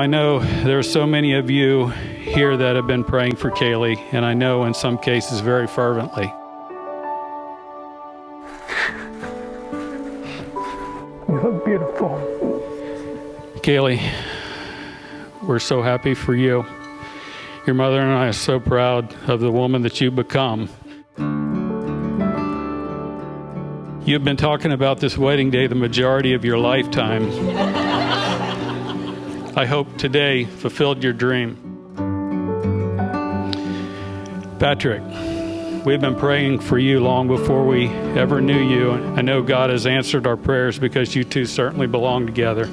I know there are so many of you here that have been praying for Kalie, and I know in some cases very fervently. You look beautiful. Kalie, we're so happy for you. Your mother and I are so proud of the woman that you've become. You've been talking about this wedding day the majority of your lifetime. I hope today fulfilled your dream. Patrick, we've been praying for you long before we ever knew you. I know God has answered our prayers because you two certainly belong together.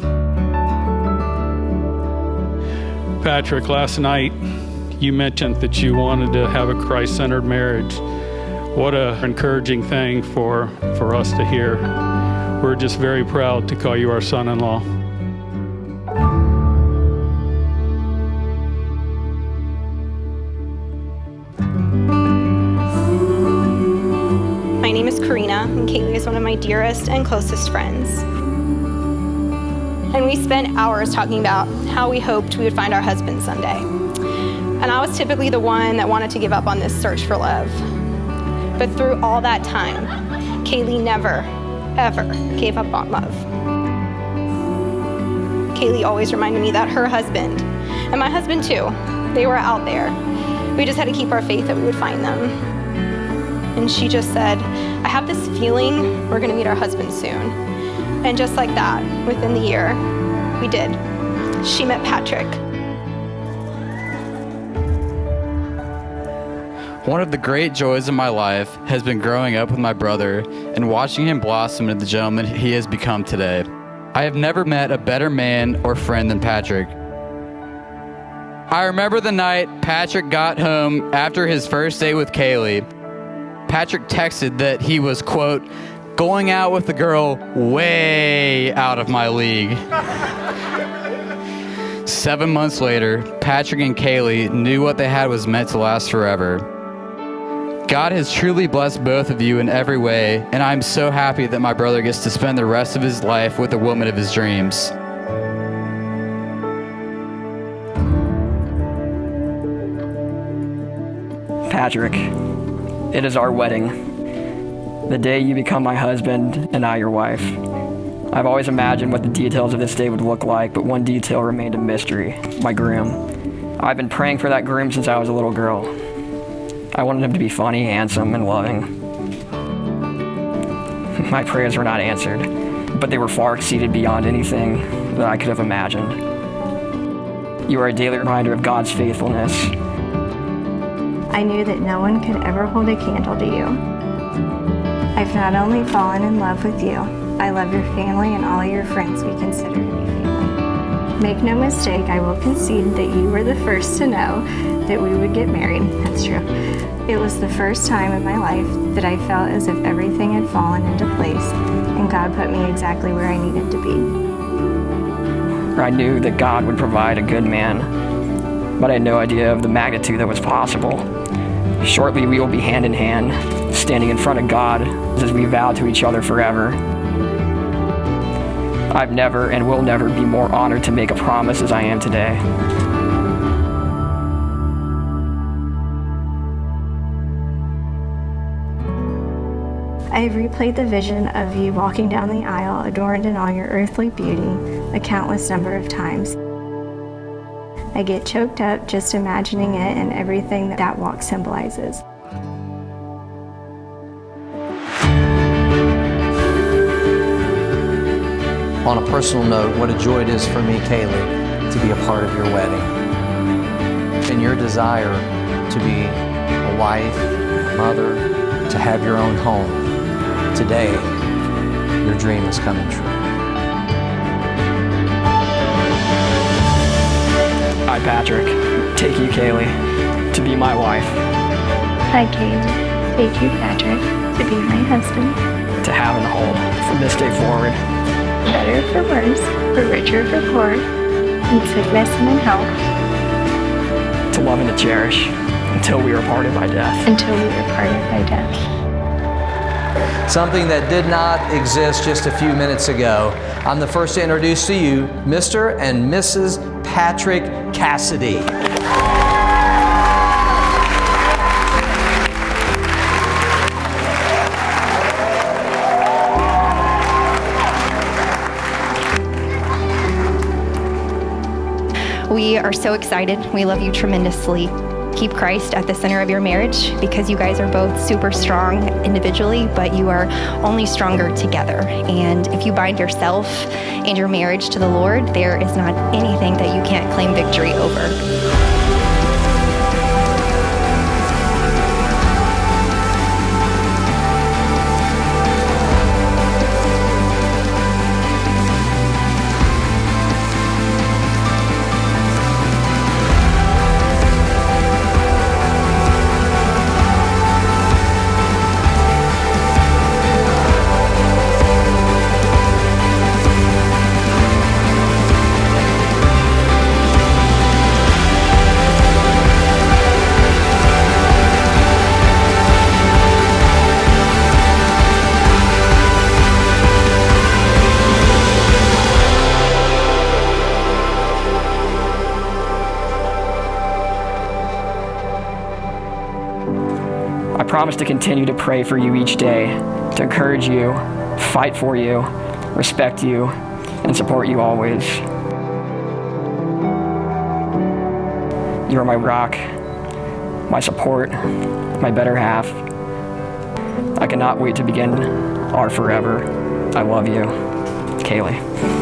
Patrick, last night you mentioned that you wanted to have a Christ-centered marriage. What an encouraging thing for us to hear. We're just very proud to call you our son-in-law. My name is Karina, and Kalie is one of my dearest and closest friends. And we spent hours talking about how we hoped we would find our husband someday. And I was typically the one that wanted to give up on this search for love. But through all that time, Kalie never, ever gave up on love. Kalie always reminded me that her husband, and my husband too, they were out there. We just had to keep our faith that we would find them. And she just said, I have this feeling we're gonna meet our husband soon. And just like that, within the year, we did. She met Patrick. One of the great joys of my life has been growing up with my brother and watching him blossom into the gentleman he has become today. I have never met a better man or friend than Patrick. I remember the night Patrick got home after his first date with Kalie. Patrick texted that he was, quote, going out with a girl way out of my league. 7 months later, Patrick and Kalie knew what they had was meant to last forever. God has truly blessed both of you in every way, and I'm so happy that my brother gets to spend the rest of his life with the woman of his dreams. Patrick, it is our wedding. The day you become my husband and I your wife. I've always imagined what the details of this day would look like, but one detail remained a mystery: my groom. I've been praying for that groom since I was a little girl. I wanted him to be funny, handsome, and loving. My prayers were not answered, but they were far exceeded beyond anything that I could have imagined. You are a daily reminder of God's faithfulness. I knew that no one could ever hold a candle to you. I've not only fallen in love with you, I love your family and all your friends we consider to be family. Make no mistake, I will concede that you were the first to know that we would get married. That's true. It was the first time in my life that I felt as if everything had fallen into place and God put me exactly where I needed to be. I knew that God would provide a good man, but I had no idea of the magnitude that was possible. Shortly, we will be hand in hand, standing in front of God as we vow to each other forever. I've never and will never be more honored to make a promise as I am today. I have replayed the vision of you walking down the aisle adorned in all your earthly beauty a countless number of times. I get choked up just imagining it and everything that walk symbolizes. On a personal note, what a joy it is for me, Kalie, to be a part of your wedding. And your desire to be a wife, mother, to have your own home. Today, your dream is coming true. I, Patrick, take you, Kalie, to be my wife. I, Kate, take you, Patrick, to be my husband. To have and hold from this day forward. Better for worse, for richer for poor, in sickness and in health. To love and to cherish until we are parted by death. Until we are parted by death. Something that did not exist just a few minutes ago. I'm the first to introduce to you Mr. and Mrs. Patrick Cassidy. We are so excited. We love you tremendously. Keep Christ at the center of your marriage because you guys are both super strong individually, but you are only stronger together. And if you bind yourself and your marriage to the Lord, there is not anything that you can't claim victory over. I promise to continue to pray for you each day, to encourage you, fight for you, respect you, and support you always. You are my rock, my support, my better half. I cannot wait to begin our forever. I love you, Kalie.